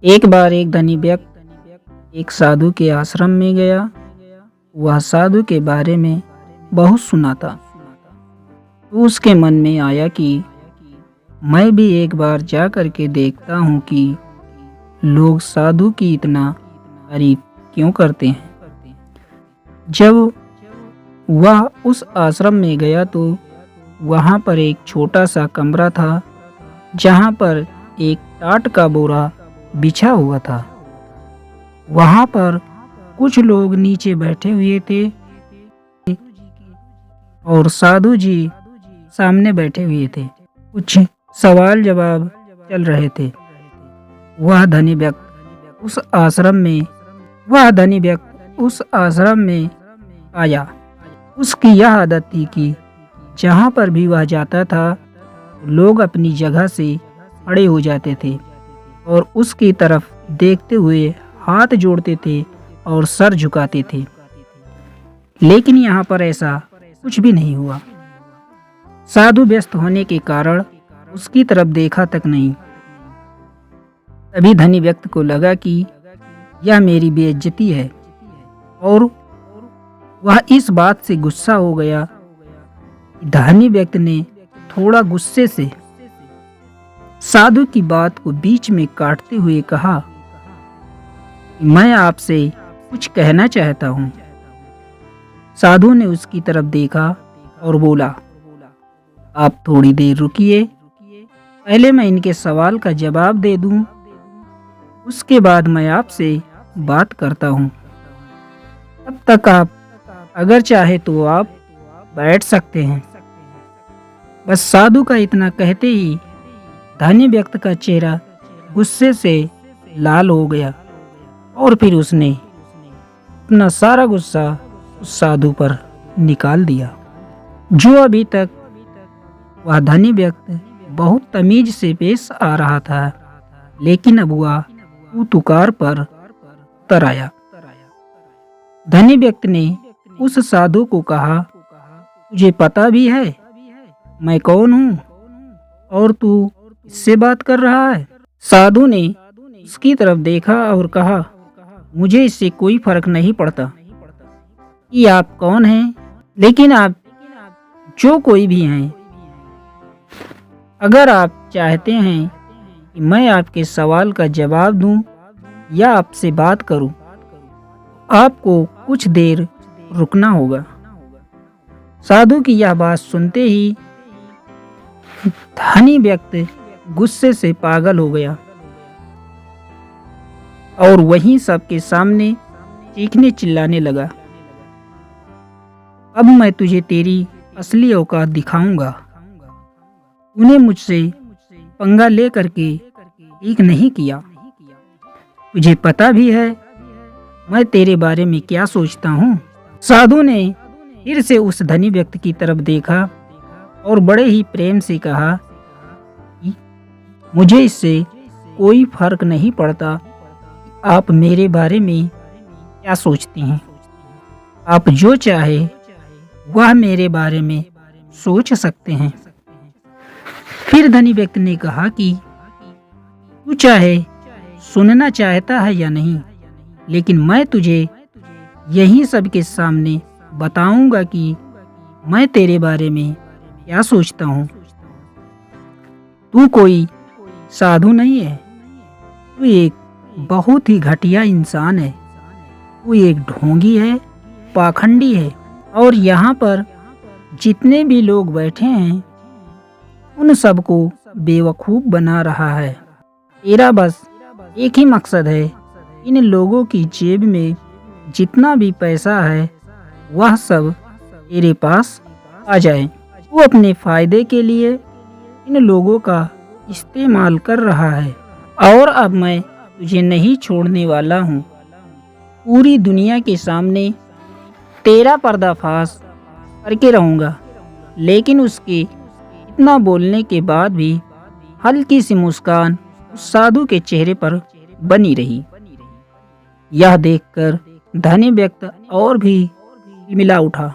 एक बार एक धनी व्यक्ति एक साधु के आश्रम में गया। वह साधु के बारे में बहुत सुना था। तो उसके मन में आया कि मैं भी एक बार जा कर के देखता हूँ कि लोग साधु की इतना तारीफ क्यों करते हैं। जब वह उस आश्रम में गया तो वहाँ पर एक छोटा सा कमरा था, जहाँ पर एक टाट का बोरा बिछा हुआ था। वहाँ पर कुछ लोग नीचे बैठे हुए थे और साधु जी सामने बैठे हुए थे। कुछ सवाल जवाब चल रहे थे। वह धनी व्यक्ति उस आश्रम में आया। उसकी यह आदत थी कि जहाँ पर भी वह जाता था लोग अपनी जगह से खड़े हो जाते थे और उसकी तरफ देखते हुए हाथ जोड़ते थे और सर झुकाते थे। लेकिन यहाँ पर ऐसा कुछ भी नहीं हुआ। साधु व्यस्त होने के कारण उसकी तरफ देखा तक नहीं। तभी धनी व्यक्ति को लगा कि यह मेरी बेइज्जती है और वह इस बात से गुस्सा हो गया। धनी व्यक्ति ने थोड़ा गुस्से से साधु की बात को बीच में काटते हुए कहा, मैं आपसे कुछ कहना चाहता हूँ। साधु ने उसकी तरफ देखा और बोला, आप थोड़ी देर रुकिए, पहले मैं इनके सवाल का जवाब दे दूं, उसके बाद मैं आपसे बात करता हूँ। तब तक आप अगर चाहे तो आप बैठ सकते हैं। बस साधु का इतना कहते ही धनी व्यक्ति का चेहरा गुस्से से लाल हो गया और फिर उसने अपना सारा गुस्सा उस साधु पर निकाल दिया। जो अभी तक वह धनी व्यक्ति बहुत तमीज से पेश आ रहा था, लेकिन अब वह तुकार पर उतर आया। धनी व्यक्ति ने उस साधु को कहा, तुझे पता भी है मैं कौन हूँ और तू इससे बात कर रहा है? साधु ने उसकी तरफ देखा और कहा, मुझे इससे कोई फर्क नहीं पड़ता कि आप कौन हैं, लेकिन आप जो कोई भी हैं, अगर आप चाहते हैं कि मैं आपके सवाल का जवाब दूं या आपसे बात करूं, आपको कुछ देर रुकना होगा। साधु की यह बात सुनते ही धनी व्यक्ति गुस्से से पागल हो गया और वहीं सबके सामने चीखने चिल्लाने लगा, अब मैं तुझे तेरी असली औकात दिखाऊंगा। तूने मुझसे पंगा ले करके ठीक नहीं किया। तुझे पता भी है मैं तेरे बारे में क्या सोचता हूँ। साधु ने फिर से उस धनी व्यक्ति की तरफ देखा और बड़े ही प्रेम से कहा, मुझे इससे कोई फर्क नहीं पड़ता आप मेरे बारे में क्या सोचती हैं। आप जो चाहे वह मेरे बारे में सोच सकते हैं। फिर धनी व्यक्ति ने कहा कि तू चाहे सुनना चाहता है या नहीं, लेकिन मैं तुझे यही सबके सामने बताऊंगा कि मैं तेरे बारे में क्या सोचता हूँ। तू कोई साधु नहीं है, तू एक बहुत ही घटिया इंसान है। तू एक ढोंगी है, पाखंडी है और यहाँ पर जितने भी लोग बैठे हैं उन सबको बेवकूफ़ बना रहा है। तेरा बस एक ही मकसद है, इन लोगों की जेब में जितना भी पैसा है वह सब तेरे पास आ जाए। तू अपने फ़ायदे के लिए इन लोगों का इस्तेमाल कर रहा है और अब मैं तुझे नहीं छोड़ने वाला हूँ। पूरी दुनिया के सामने तेरा पर्दाफाश करके रहूँगा। लेकिन उसके इतना बोलने के बाद भी हल्की सी मुस्कान उस साधु के चेहरे पर बनी रही। यह देखकर धनी व्यक्ति और भी मिला उठा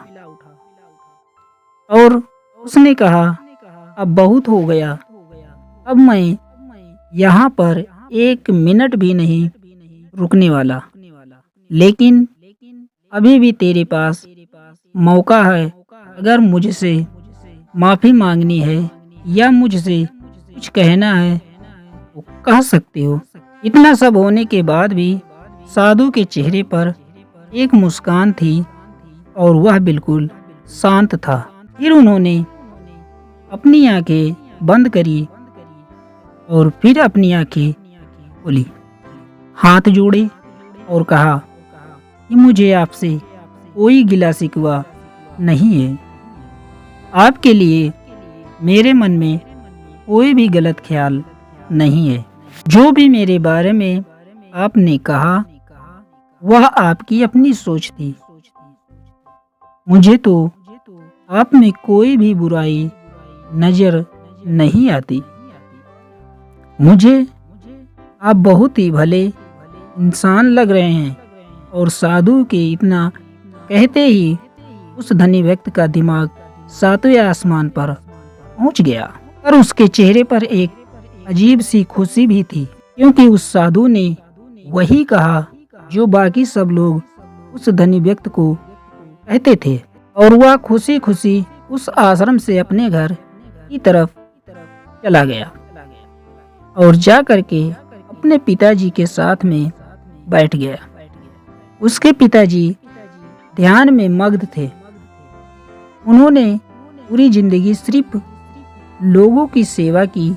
और उसने कहा, अब बहुत हो गया। अब मैं यहाँ पर एक मिनट भी नहीं रुकने वाला। लेकिन अभी भी तेरे पास मौका है। अगर मुझसे माफ़ी मांगनी है या मुझसे कुछ कहना है तो कह सकते हो। इतना सब होने के बाद भी साधु के चेहरे पर एक मुस्कान थी और वह बिल्कुल शांत था। फिर उन्होंने अपनी आंखें बंद करी और फिर अपनी आंखें खोली, हाथ जोड़े और कहा कि मुझे आपसे कोई गिला शिकवा नहीं है। आपके लिए मेरे मन में कोई भी गलत ख्याल नहीं है। जो भी मेरे बारे में आपने कहा वह आपकी अपनी सोच थी। मुझे तो आप में कोई भी बुराई नजर नहीं आती। मुझे आप बहुत ही भले इंसान लग रहे हैं। और साधु के इतना कहते ही उस धनी व्यक्ति का दिमाग सातवें आसमान पर पहुंच गया और उसके चेहरे पर एक अजीब सी खुशी भी थी, क्योंकि उस साधु ने वही कहा जो बाकी सब लोग उस धनी व्यक्ति को कहते थे। और वह खुशी खुशी उस आश्रम से अपने घर की तरफ चला गया और जा करके अपने पिताजी के साथ में बैठ गया। उसके पिताजी ध्यान में मग्न थे। उन्होंने पूरी जिंदगी सिर्फ लोगों की सेवा की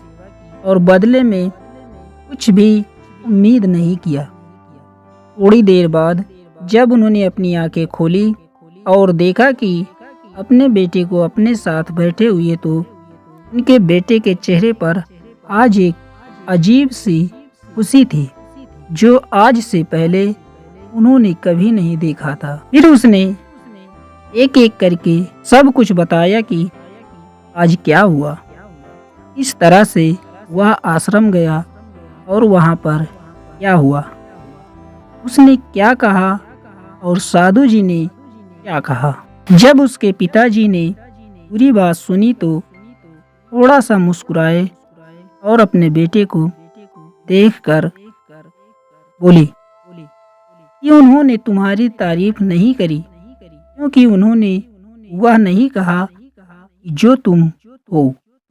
और बदले में कुछ भी उम्मीद नहीं किया। थोड़ी देर बाद जब उन्होंने अपनी आंखें खोली और देखा कि अपने बेटे को अपने साथ बैठे हुए, तो उनके बेटे के चेहरे पर आज एक अजीब सी खुशी थी जो आज से पहले उन्होंने कभी नहीं देखा था। फिर उसने एक एक करके सब कुछ बताया कि आज क्या हुआ। इस तरह से वह आश्रम गया और वहाँ पर क्या हुआ, उसने क्या कहा और साधु जी ने क्या कहा। जब उसके पिताजी ने पूरी बात सुनी तो थोड़ा सा मुस्कुराए और अपने बेटे को देखकर बोली कि उन्होंने तुम्हारी तारीफ नहीं करी, क्योंकि उन्होंने वह नहीं कहा कि जो तुम हो,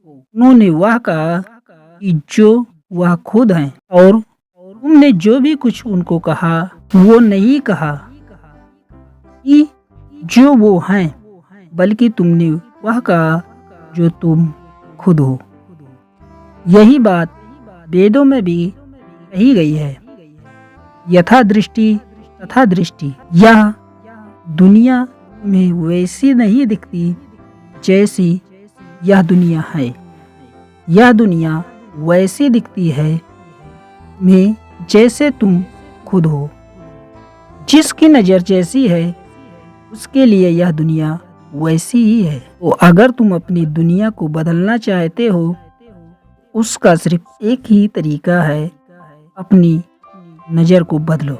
उन्होंने वह कहा कि जो वह खुद हैं। और तुमने जो भी कुछ उनको कहा वो नहीं कहा कि जो वो हैं, बल्कि तुमने वह कहा जो तुम खुद हो। यही बात वेदों में भी कही गई है, यथा दृष्टि तथा दृष्टि। यह दुनिया में वैसी नहीं दिखती जैसी यह दुनिया है। यह दुनिया वैसी दिखती है में जैसे तुम खुद हो। जिसकी नज़र जैसी है उसके लिए यह दुनिया वैसी ही है। तो अगर तुम अपनी दुनिया को बदलना चाहते हो, उसका सिर्फ एक ही तरीका है, अपनी नज़र को बदलो।